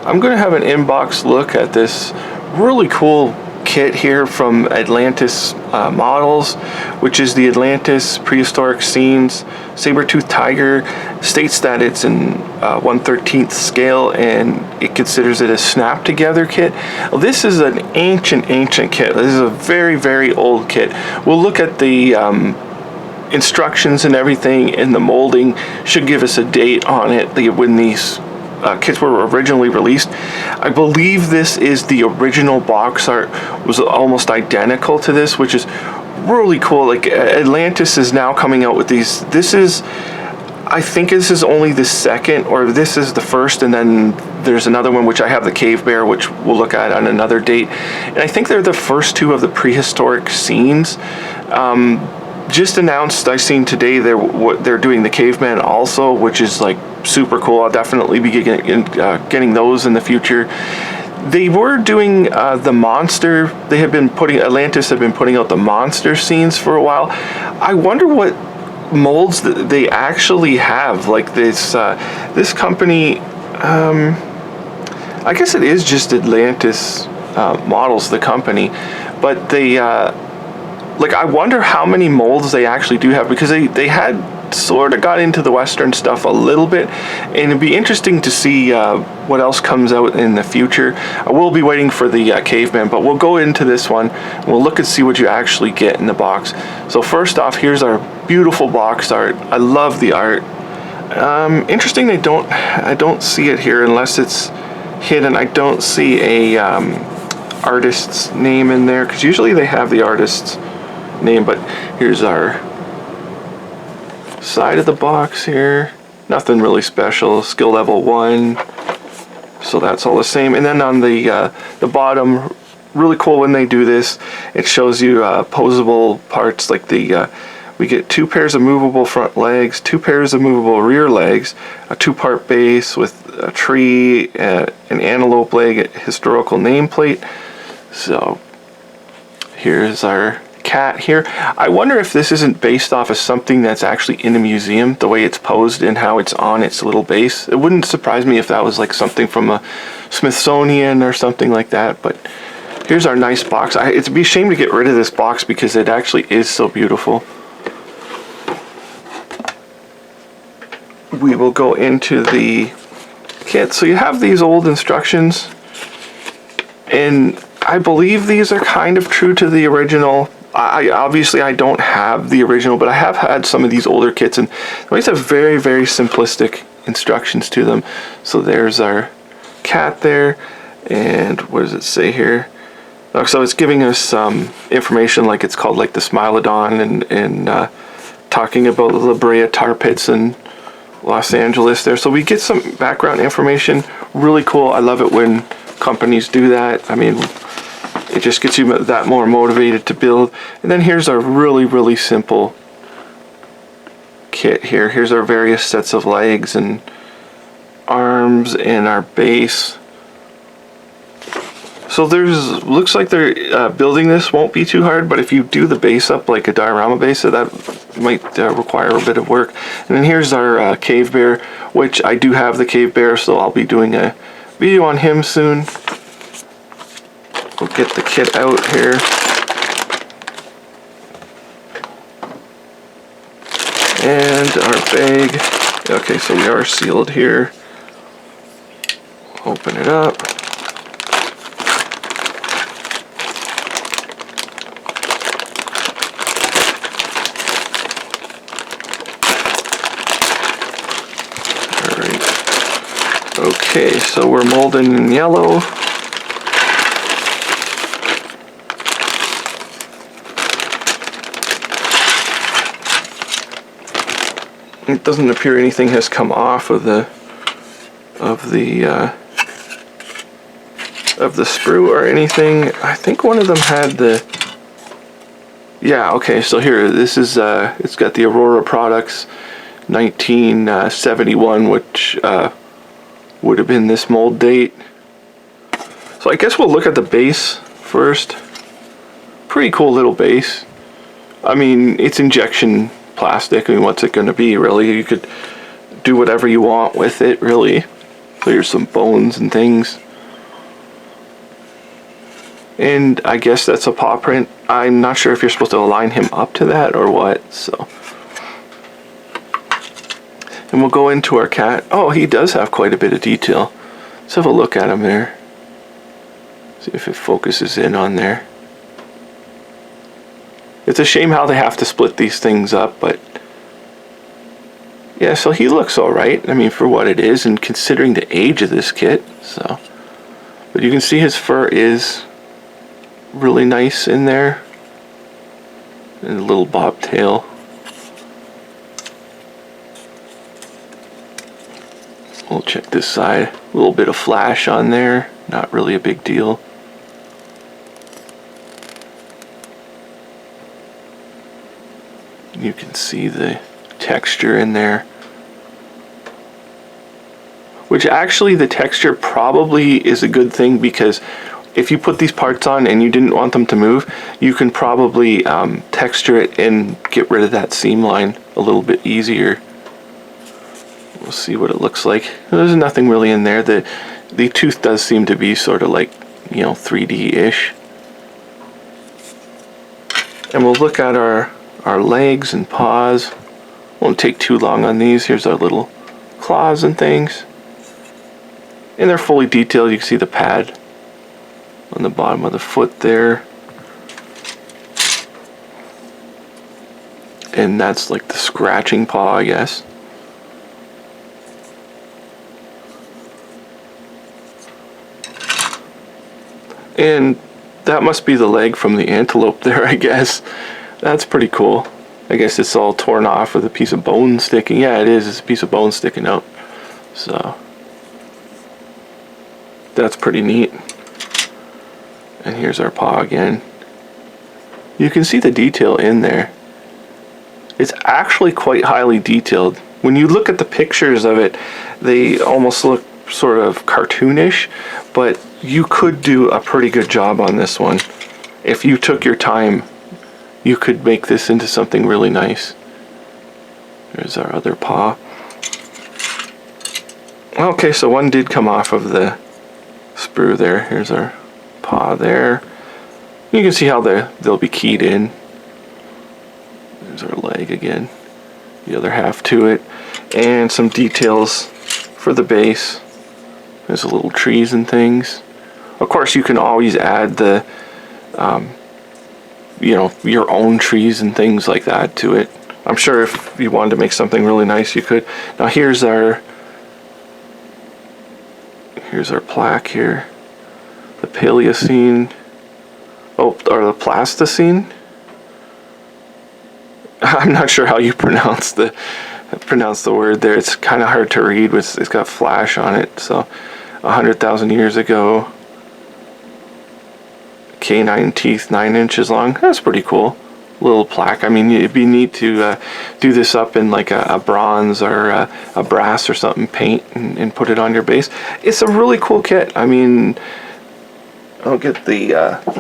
I'm going to have an inbox look at this really cool kit here from Atlantis Models, which is the Atlantis Prehistoric Scenes Saber-toothed tiger. States that it's in 1/13 scale, and it considers it a snap together kit. Well, this is an ancient kit. This is a very old kit. We'll look at the instructions and everything, and the molding should give us a date on it when these kits were originally released. I believe this is the original box art was almost identical to this, which is really cool. Like, Atlantis is now coming out with these. I think this is only the second, or this is the first, and then there's another one which I have, the Cave Bear, which we'll look at on another date. And I think they're the first two of the prehistoric scenes. Just announced, I seen today, they're doing the Caveman also, which is like super cool. I'll definitely be getting those in the future. They were doing the monster. Atlantis have been putting out the monster scenes for a while. I wonder what molds that they actually have. Like this company, I guess it is just Atlantis Models, the company, but they like, I wonder how many molds they actually do have, because they had sort of got into the Western stuff a little bit, and it'd be interesting to see what else comes out in the future. I will be waiting for the Caveman, but we'll go into this one. We'll look and see what you actually get in the box. So first off, here's our beautiful box art. I love the art. Interesting, I don't see it here unless it's hidden. I don't see a artist's name in there, because usually they have the artist's name. But here's our side of the box here. Nothing really special. Skill level 1, so that's all the same. And then on the bottom, really cool when they do this, it shows you posable parts, like we get 2 pairs of movable front legs, 2 pairs of movable rear legs, a 2-part base with a tree, an antelope leg, a historical nameplate. So here's our cat here. I wonder if this isn't based off of something that's actually in a museum, the way it's posed and how it's on its little base. It wouldn't surprise me if that was like something from a Smithsonian or something like that. But here's our nice box. It'd be a shame to get rid of this box because it actually is so beautiful. We will go into the kit. So you have these old instructions, and I believe these are kind of true to the original. Obviously I don't have the original, but I have had some of these older kits, and they always have very simplistic instructions to them. So there's our cat there, and what does it say here? So it's giving us some information, like it's called like the Smilodon, and talking about the La Brea tar pits in Los Angeles there. So we get some background information. Really cool. I love it when companies do that. I mean, it just gets you that more motivated to build. And then here's our really simple kit here. Here's our various sets of legs and arms and our base. So looks like they're building this won't be too hard, but if you do the base up like a diorama base, so that might require a bit of work. And then here's our Cave Bear, which I do have the Cave Bear, so I'll be doing a video on him soon. We'll get the kit out here. And our bag. Okay, so we are sealed here. Open it up. Alright. Okay, so we're molding in yellow. It doesn't appear anything has come off of the sprue or anything. I think one of them had the. Yeah. Okay. So here, this is. It's got the Aurora Products, 1971, which would have been this mold date. So I guess we'll look at the base first. Pretty cool little base. I mean, it's injection plastic. I mean, what's it going to be, really? You could do whatever you want with it, really. So here's some bones and things. And I guess that's a paw print. I'm not sure if you're supposed to align him up to that or what, so. And we'll go into our cat. Oh, he does have quite a bit of detail. Let's have a look at him there. See if it focuses in on there. It's a shame how they have to split these things up, but yeah, so he looks alright. I mean, for what it is, and considering the age of this kit, so. But you can see his fur is really nice in there. And a little bobtail. We'll check this side. A little bit of flash on there. Not really a big deal. You can see the texture in there. Which actually the texture probably is a good thing, because if you put these parts on and you didn't want them to move, you can probably texture it and get rid of that seam line a little bit easier. We'll see what it looks like. There's nothing really in there. The tooth does seem to be sort of like, you know, 3D-ish. And we'll look at our legs and paws. Won't take too long on these. Here's our little claws and things. And they're fully detailed. You can see the pad on the bottom of the foot there. And that's like the scratching paw, I guess. And that must be the leg from the antelope there, I guess. That's pretty cool. I guess it's all torn off with a piece of bone sticking. Yeah, it is. It's a piece of bone sticking out. So that's pretty neat. And here's our paw again. You can see the detail in there. It's actually quite highly detailed. When you look at the pictures of it, they almost look sort of cartoonish, but you could do a pretty good job on this one. If you took your time, you could make this into something really nice. There's our other paw. Okay, so one did come off of the sprue there. Here's our paw there. You can see how they'll be keyed in. There's our leg again. The other half to it. And some details for the base. There's a little trees and things. Of course, you can always add the, you know, your own trees and things like that to it. I'm sure if you wanted to make something really nice, you could. Now here's our plaque here. The Paleocene, or the Plasticine. I'm not sure how you pronounce the word there. It's kind of hard to read. It's got flash on it. So 100,000 years ago. Canine teeth 9 inches long. That's pretty cool. Little plaque. I mean, it'd be neat to do this up in like a bronze or a brass or something, paint and put it on your base. It's a really cool kit. I mean, I'll get the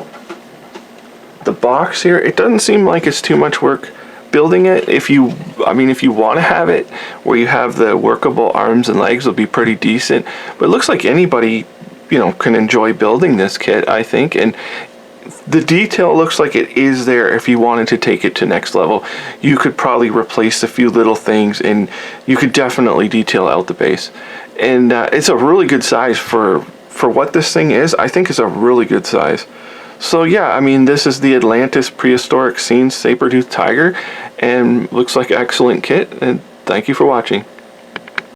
box here. It doesn't seem like it's too much work building it. If you want to have it where you have the workable arms and legs, will be pretty decent. But it looks like anybody, you know, can enjoy building this kit, I think. And the detail looks like it is there. If you wanted to take it to next level, you could probably replace a few little things, and you could definitely detail out the base. And it's a really good size for what this thing is. I think it's a really good size. So yeah, I mean, this is the Atlantis Prehistoric Scenes Saber-Tooth Tiger, and looks like an excellent kit, and thank you for watching.